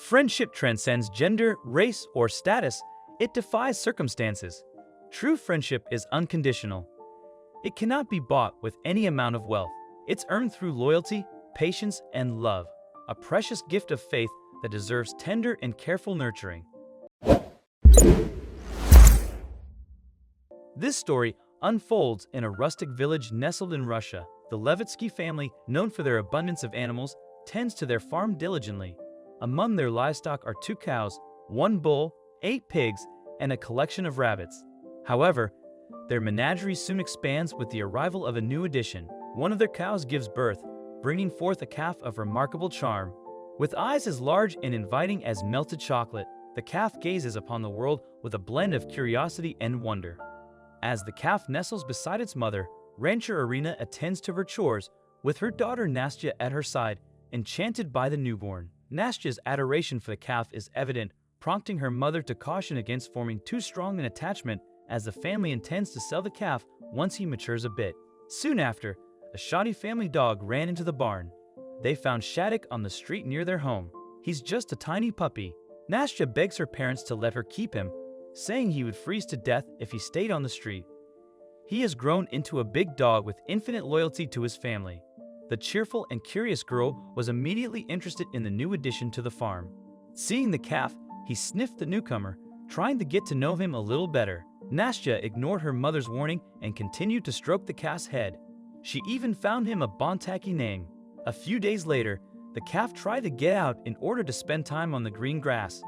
Friendship transcends gender, race, or status. It defies circumstances. True friendship is unconditional. It cannot be bought with any amount of wealth. It's earned through loyalty, patience, and love, a precious gift of faith that deserves tender and careful nurturing. This story unfolds in a rustic village nestled in Russia. The Levitsky family, known for their abundance of animals, tends to their farm diligently. Among their livestock are 2 cows, 1 bull, 8 pigs, and a collection of rabbits. However, their menagerie soon expands with the arrival of a new addition. One of their cows gives birth, bringing forth a calf of remarkable charm. With eyes as large and inviting as melted chocolate, the calf gazes upon the world with a blend of curiosity and wonder. As the calf nestles beside its mother, rancher Irina attends to her chores, with her daughter Nastya at her side, enchanted by the newborn. Nastya's adoration for the calf is evident, prompting her mother to caution against forming too strong an attachment, as the family intends to sell the calf once he matures a bit. Soon after, a shoddy family dog ran into the barn. They found Shattuck on the street near their home. He's just a tiny puppy. Nastya begs her parents to let her keep him, saying he would freeze to death if he stayed on the street. He has grown into a big dog with infinite loyalty to his family. The cheerful and curious girl was immediately interested in the new addition to the farm. Seeing the calf, he sniffed the newcomer, trying to get to know him a little better. Nastya ignored her mother's warning and continued to stroke the calf's head. She even found him a Bontaki name. A few days later, the calf tried to get out in order to spend time on the green grass.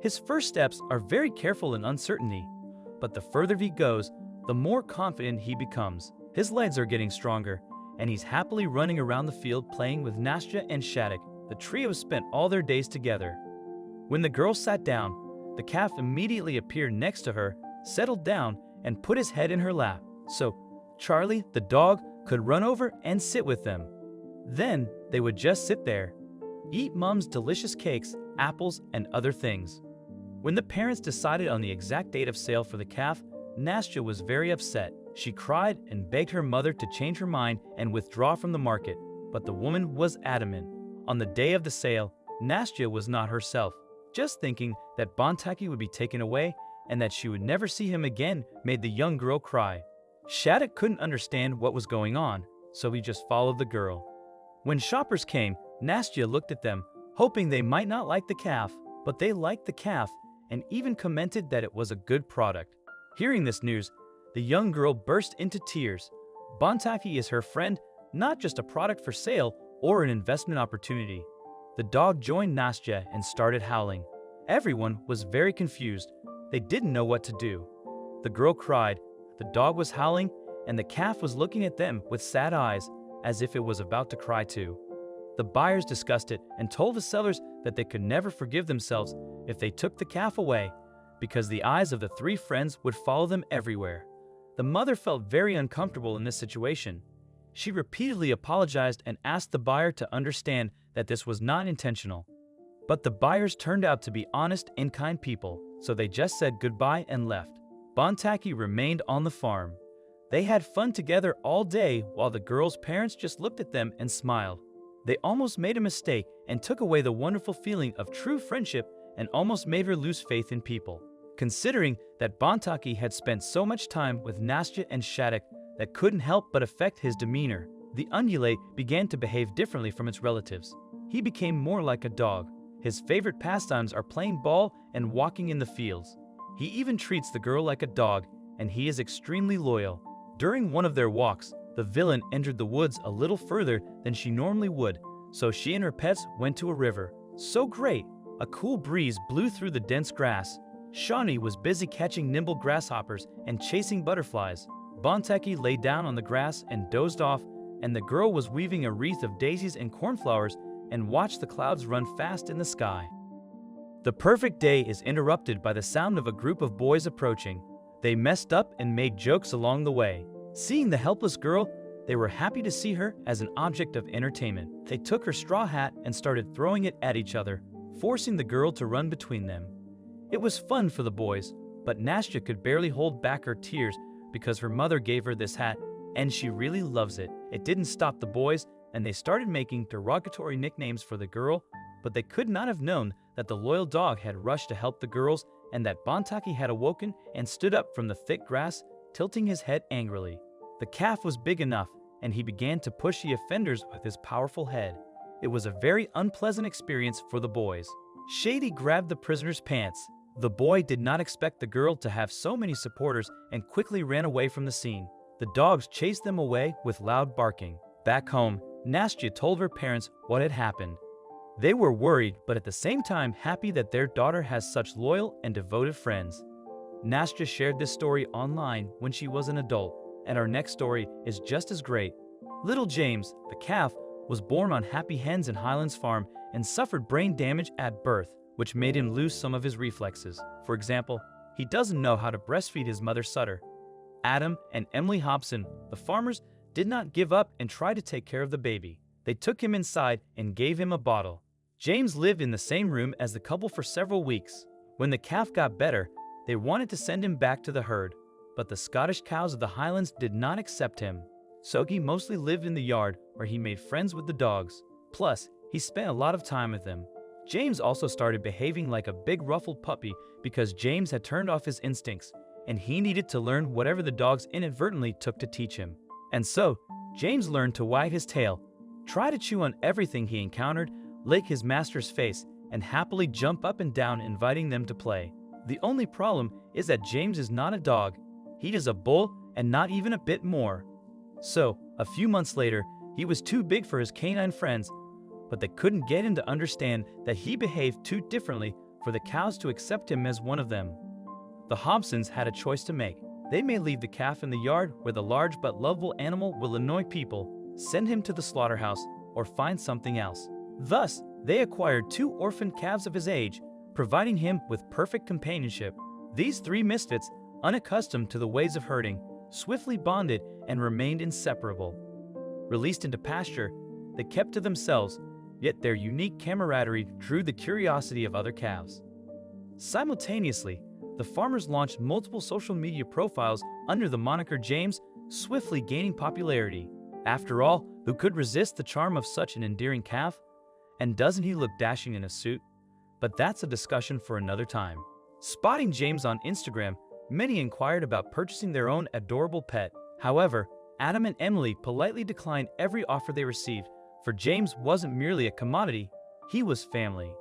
His first steps are very careful and uncertainty, but the further he goes, the more confident he becomes. His legs are getting stronger, and he's happily running around the field playing with Nastya and Shattuck. The trio spent all their days together. When the girl sat down, the calf immediately appeared next to her, settled down, and put his head in her lap, so Charlie, the dog, could run over and sit with them. Then they would just sit there, eat Mom's delicious cakes, apples, and other things. When the parents decided on the exact date of sale for the calf, Nastya was very upset. She cried and begged her mother to change her mind and withdraw from the market, but the woman was adamant. On the day of the sale, Nastya was not herself. Just thinking that Bontaki would be taken away and that she would never see him again made the young girl cry. Shattuck couldn't understand what was going on, so he just followed the girl. When shoppers came, Nastya looked at them, hoping they might not like the calf, but they liked the calf and even commented that it was a good product. Hearing this news, the young girl burst into tears. Bontaki is her friend, not just a product for sale or an investment opportunity. The dog joined Nastya and started howling. Everyone was very confused. They didn't know what to do. The girl cried, the dog was howling, and the calf was looking at them with sad eyes, as if it was about to cry too. The buyers discussed it and told the sellers that they could never forgive themselves if they took the calf away, because the eyes of the 3 friends would follow them everywhere. The mother felt very uncomfortable in this situation. She repeatedly apologized and asked the buyer to understand that this was not intentional. But the buyers turned out to be honest and kind people, so they just said goodbye and left. Bontaki remained on the farm. They had fun together all day while the girl's parents just looked at them and smiled. They almost made a mistake and took away the wonderful feeling of true friendship and almost made her lose faith in people. Considering that Bontaki had spent so much time with Nastya and Shattuck, that couldn't help but affect his demeanor. The ungulate began to behave differently from its relatives. He became more like a dog. His favorite pastimes are playing ball and walking in the fields. He even treats the girl like a dog, and he is extremely loyal. During one of their walks, the villain entered the woods a little further than she normally would, so she and her pets went to a river. So great! A cool breeze blew through the dense grass. Shawnee was busy catching nimble grasshoppers and chasing butterflies. Bontaki lay down on the grass and dozed off, and the girl was weaving a wreath of daisies and cornflowers and watched the clouds run fast in the sky. The perfect day is interrupted by the sound of a group of boys approaching. They messed up and made jokes along the way. Seeing the helpless girl, they were happy to see her as an object of entertainment. They took her straw hat and started throwing it at each other, forcing the girl to run between them. It was fun for the boys, but Nastya could barely hold back her tears because her mother gave her this hat, and she really loves it. It didn't stop the boys, and they started making derogatory nicknames for the girl, but they could not have known that the loyal dog had rushed to help the girls and that Bontaki had awoken and stood up from the thick grass, tilting his head angrily. The calf was big enough, and he began to push the offenders with his powerful head. It was a very unpleasant experience for the boys. Shady grabbed the prisoner's pants. The boy did not expect the girl to have so many supporters and quickly ran away from the scene. The dogs chased them away with loud barking. Back home, Nastya told her parents what had happened. They were worried, but at the same time happy that their daughter has such loyal and devoted friends. Nastya shared this story online when she was an adult, and our next story is just as great. Little James, the calf, was born on Happy Hens and Highlands Farm and suffered brain damage at birth, which made him lose some of his reflexes. For example, he doesn't know how to breastfeed his mother Sutter. Adam and Emily Hobson, the farmers, did not give up and tried to take care of the baby. They took him inside and gave him a bottle. James lived in the same room as the couple for several weeks. When the calf got better, they wanted to send him back to the herd, but the Scottish cows of the Highlands did not accept him. So he mostly lived in the yard where he made friends with the dogs. Plus, he spent a lot of time with them. James also started behaving like a big ruffled puppy because James had turned off his instincts, and he needed to learn whatever the dogs inadvertently took to teach him. And so, James learned to wag his tail, try to chew on everything he encountered, lick his master's face, and happily jump up and down inviting them to play. The only problem is that James is not a dog. He is a bull and not even a bit more. So, a few months later, he was too big for his canine friends, but they couldn't get him to understand that he behaved too differently for the cows to accept him as one of them. The Hobsons had a choice to make. They may leave the calf in the yard where the large but lovable animal will annoy people, send him to the slaughterhouse, or find something else. Thus, they acquired 2 orphan calves of his age, providing him with perfect companionship. These 3 misfits, unaccustomed to the ways of herding, swiftly bonded and remained inseparable. Released into pasture, they kept to themselves, yet their unique camaraderie drew the curiosity of other calves. Simultaneously, the farmers launched multiple social media profiles under the moniker James, swiftly gaining popularity. After all, who could resist the charm of such an endearing calf? And doesn't he look dashing in a suit? But that's a discussion for another time. Spotting James on Instagram, many inquired about purchasing their own adorable pet. However, Adam and Emily politely declined every offer they received, for James wasn't merely a commodity, he was family.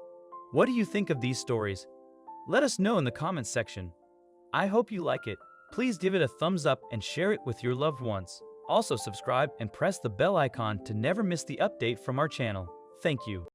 What do you think of these stories? Let us know in the comments section. I hope you like it. Please give it a thumbs up and share it with your loved ones. Also subscribe and press the bell icon to never miss the update from our channel. Thank you.